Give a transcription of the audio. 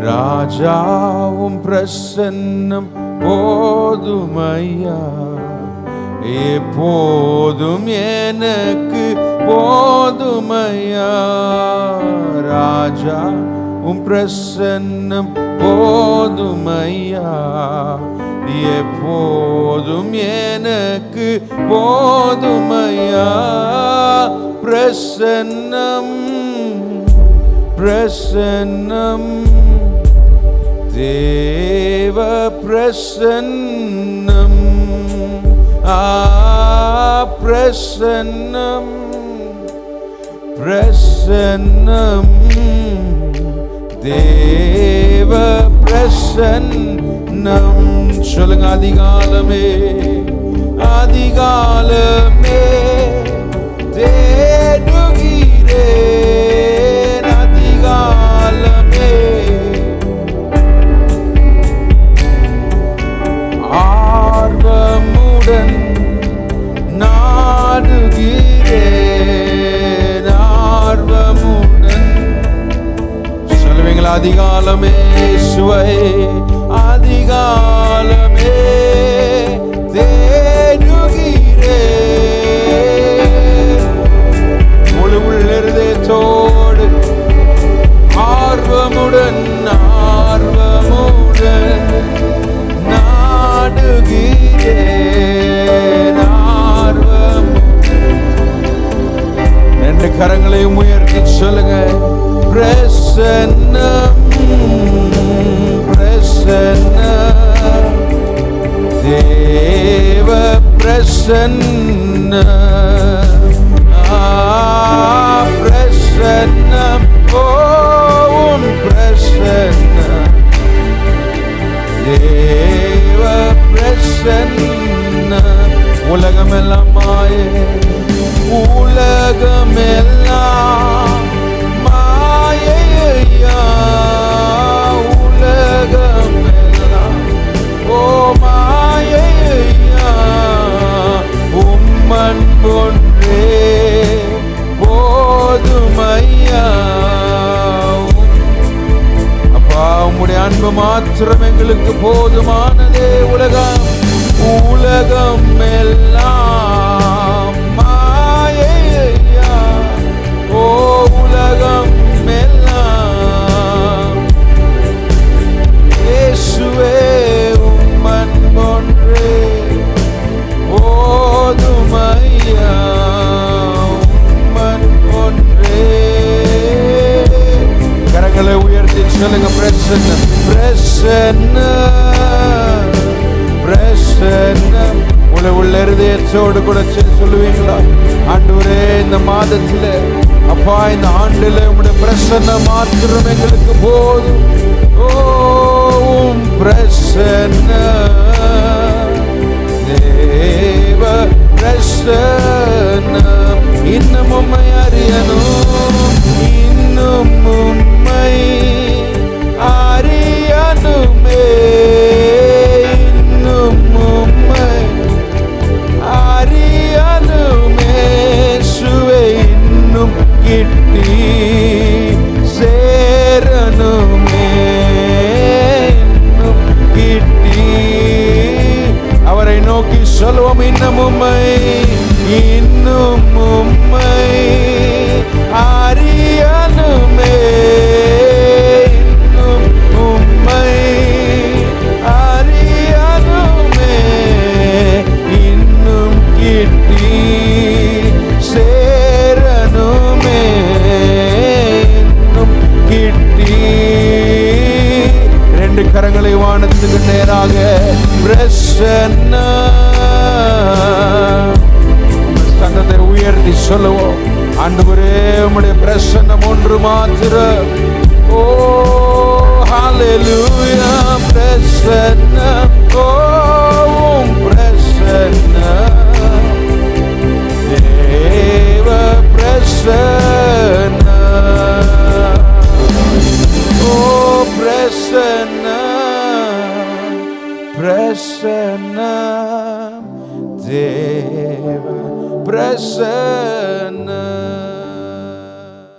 ராஜாவும் பிரசன்னம் போதுமையா, எப்போதும் எனக்கு போதுமையா. ராஜா உம் பிரசன்னம் போதுமையா, எப்போதும் எனக்கு போதுமையா. பிரசன்னம் பிரசன்னம் தேவ பிரசன்னம், பிரசன்னம் பிரசன்னம் தேவ பிரசன்னம். சொல்லுங்க, அதிகாலமே அதிகாலமே தேடுகிறேன், அதிகாலமே ஆர்வமுடன் நாடுகிறேன், ஆர்வமுடன். சொல்லுவீங்களா, அதிகாலமே சுவை அதிகாலமே தேடுகிறேன். முழு உள்ளதோடு ஆர்வமுடன் ஆர்வமுடன் நாடுகிறேன், ஆர்வமுடன். ரெண்டு கரங்களையும் உயர்த்தி சொல்லுங்க, பிரசன்னம் பிரசன்னம் தேவ பிரசன்னம், பிரசன்னம் ஓம் பிரசன்னம் தேவ பிரசன்னம். உலகமெல்லாம் மாயே, உலகமெல்லாம் மாயையா, உலகமெல்லாம் ஓ மாயையா, உம்மன் ஒன்றே போதுமையா. அப்பா, உம்முடைய அன்பு மாத்திரம் எங்களுக்கு போதுமானதே. உலகம் உலகம் எல்லாம் மாயையா, ஓ உலகம் எல்லாம் இயேசுவே உம்மன் ஒன்றே போதுமையா, உம்மன் ஒன்றே. கரங்களை உயர்த்தி சொல்லுங்க, பிரசன்னம் பிரசன்னம் பிரசன்னம். உள்ள இருதயத்தோடு கூட சொல்லுவீங்களா, ஆண்டவரே இந்த மாதத்தில் அப்பா, இந்த ஆண்டுல உம்முடைய பிரசன்னம் மாத்திரம் எங்களுக்கு போதும். ஓம் பிரசன்னம் தேவ பிரசன்னம். இன்னும் உம்மை அறியணும், இன்னும் உம்மை அறியணுமே, இன்னும் உம்மை அறியணுமே சுவை, இன்னும் கிட்டி சேரணுமே, இன்னும் கிட்டி. அவரை நோக்கி சொல்லுவோம், இன்னும் உம்மை இன்னும் உம்மை அறியணுமே, இன்னும் உம்மை அறியணுமே, இன்னும் கிட்டி சேரணுமே, இன்னும் கிட்டி. ரெண்டு கரங்களை வானத்துக்கு நேராக பிரசன்னம் சத்தத்தை உயர்த்தி சொல்லுவோம், ஆண்டவரே உம்முடைய பிரசன்னம் ஒன்று மாத்திரம். ஓ ஹல்லேலூயா, பிரசன்னம் ஓம் பிரசன்னம் தேவ பிரசன்னம். ஓ பிரசன்னம் பிரசன்னம் தேவ பிரசன்னம்.